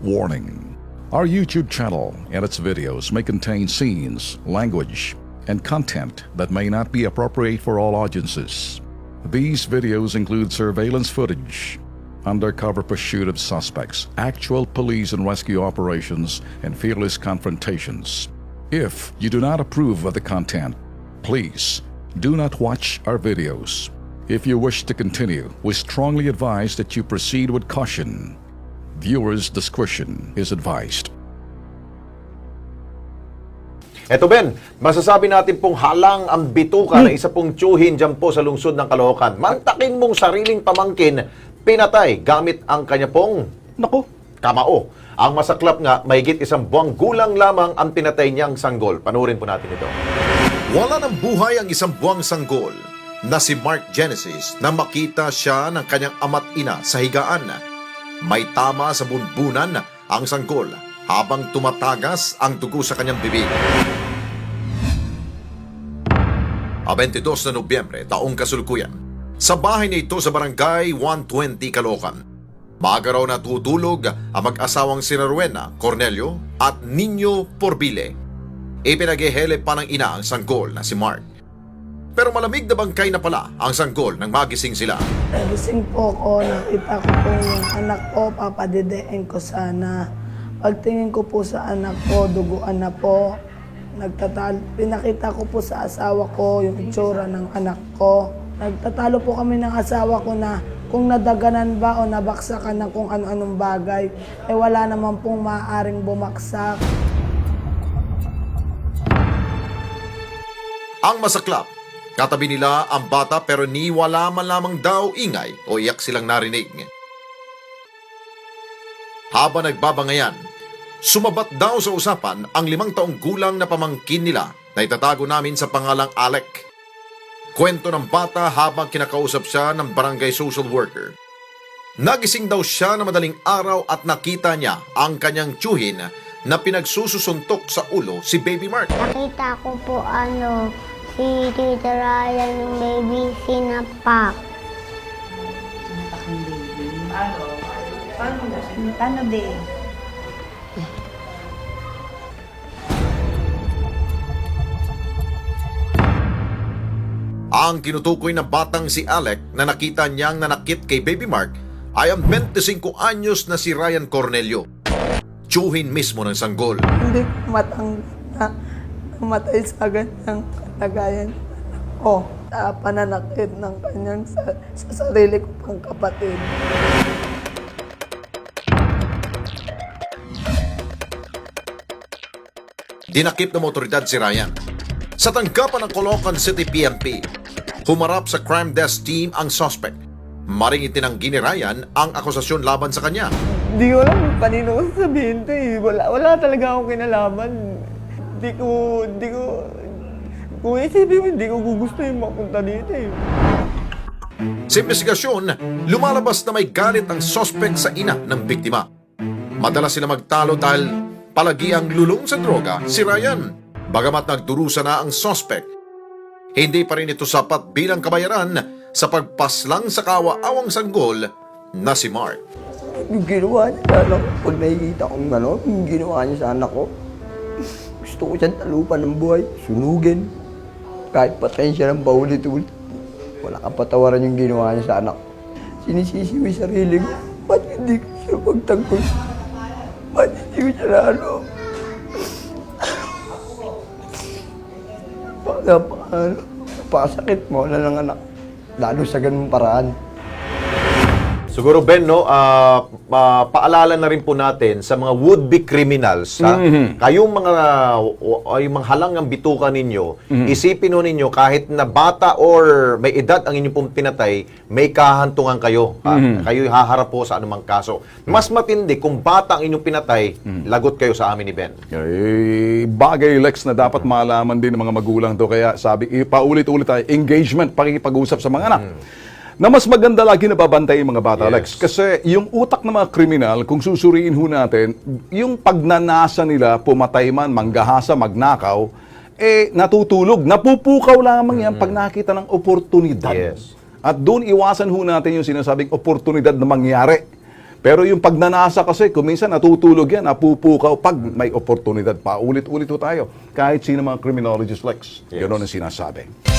Warning. Our YouTube channel and its videos may contain scenes, language, and content that may not be appropriate for all audiences. These videos include surveillance footage, undercover pursuit of suspects, actual police and rescue operations, and fearless confrontations. If you do not approve of the content, please do not watch our videos. If you wish to continue, we strongly advise that you proceed with caution. Viewers' discretion is advised. Eto Ben, masasabi natin pong halang ang bituka na isa pong tiyuhin dyan po sa lungsod ng Caloocan. Mantakin mong sariling pamangkin, pinatay gamit ang kanya pong kamao. Ang masaklap nga, mahigit 1 buwang gulang lamang ang pinatay niyang sanggol. Panurin po natin ito. Wala ng buhay ang 1 buwang sanggol na si Mark Genesis na makita siya ng kanyang ama't ina sa higaan. May tama sa bunbunan ang sanggol habang tumatagas ang dugo sa kanyang bibig. 22 na Nobyembre, taong kasalukuyan, sa bahay nito sa barangay 120 Caloocan. Maaga raw natutulog ang mag-asawang sina Rowena Cornelio at Nino Porbile. Ipinaghihele pa ng ina ang sanggol na si Mark. Pero malamig na bangkay na pala ang sanggol nang magising sila. Nagising po ko, nakita ko po yung anak ko, papadidein ko sana. Pagtingin ko po sa anak ko, duguan na po. Pinakita ko po sa asawa ko yung itsura ng anak ko. Nagtatalo po kami ng asawa ko na kung nadaganan ba o nabaksakan ng kung ano-anong bagay, wala naman pong maaaring bumaksak. Ang masaklap, katabi nila ang bata pero ni wala man lamang daw ingay o iyak silang narinig. Habang nagbabangayan, sumabat daw sa usapan ang 5 taong gulang na pamangkin nila na itatago namin sa pangalang Alec. Kwento ng bata habang kinakausap siya ng barangay social worker. Nagising daw siya na madaling araw at nakita niya ang kanyang tiyuhin na pinagsususuntok sa ulo si Baby Mark. Nakita ko po si Tita Ryan yung baby sinapak. Sinapak yung baby? Paano din? Ang kinutukoy na batang si Alec na nakita niyang nanakit kay Baby Mark ay ang 25 anyos na si Ryan Cornelio. Tiyuhin mismo ng sanggol. Hindi ko namatay sa ganyang kalagayan ko. Pananakit ng kanyang sa sarili ko pang kapatid. Dinakip ng otoridad si Ryan. Sa tanggapan ng Caloocan City PNP, humarap sa crime desk team ang suspect. Maring itinanggi ni Ryan ang akusasyon laban sa kanya. Hindi ko alam kanino ko sasabihin ito eh. Wala talaga akong kinalaman. Kung isipin mo, hindi ko gusto yung mapunta dito eh. Sa investigasyon, lumalabas na may galit ang suspect sa ina ng biktima. Madalas sila magtalo dahil palagi ang lulong sa droga si Ryan. Bagamat nagdurusa na ang suspect, hindi pa rin ito sapat bilang kabayaran sa pagpaslang sa kawa-awang sanggol na si Mark. Yung ginawa niya sa anak ko, pag nakikita kong yung ginawa niya sa anak ko, gusto ko siyang talupan ng buhay, sunugin. Kahit patayin siya ng paulit-ulit, wala kang patawaran yung ginawa niya sa anak ko. Sinisisi mo yung sarili ko, ba't hindi ko siya pagtanggol? Ba't hindi ko siya napakasakit mo na ng anak, lalo sa ganung paraan. Siguro Ben, paalala na rin po natin sa mga would-be criminals, kayong mga halang ang bituka ninyo, isipin ho ninyo kahit na bata or may edad ang inyong pong pinatay, may kahantungan kayo. Kayo haharap po sa anumang kaso. Mas matindi kung bata ang inyong pinatay, lagot kayo sa amin ni Ben. Bagay, Lex, na dapat malaman din ng mga magulang to. Kaya sabi, paulit-ulit tayo, engagement, pakikipag-usap sa mga anak. Na mas maganda lagi na babantay yung mga bata, Lex. Kasi yung utak ng mga kriminal, kung susuriin ho natin, yung pagnanasa nila, pumatay man, manggahasa, magnakaw, natutulog. Napupukaw lamang yan pag nakita ng oportunidad. At doon iwasan ho natin yung sinasabing oportunidad na mangyari. Pero yung pagnanasa kasi, kuminsan natutulog yan, napupukaw pag may oportunidad pa. Ulit-ulit ho tayo. Kahit sino mga criminologist, Lex, gano'n ang sinasabi.